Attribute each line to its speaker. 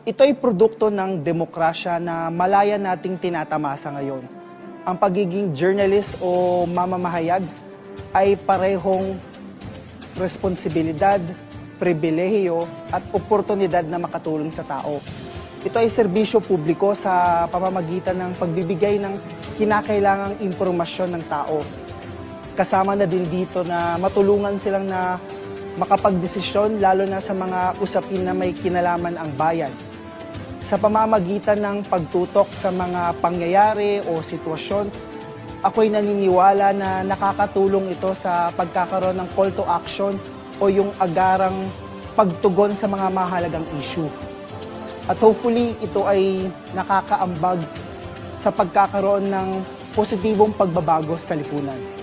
Speaker 1: Ito ay produkto ng demokrasya na malaya nating tinatamasa ngayon. Ang pagiging journalist o mamamahayag ay parehong responsibilidad, pribilehiyo at oportunidad na makatulong sa tao. Ito ay serbisyo publiko sa pamamagitan ng pagbibigay ng kinakailangang impormasyon ng tao. Kasama na din dito na matulungan silang na makapagdesisyon lalo na sa mga usapin na may kinalaman ang bayan. Sa pamamagitan ng pagtutok sa mga pangyayari o sitwasyon, ako'y naniniwala na nakakatulong ito sa pagkakaroon ng call to action o yung agarang pagtugon sa mga mahalagang issue. At hopefully, ito ay nakakaambag sa pagkakaroon ng positibong pagbabago sa lipunan.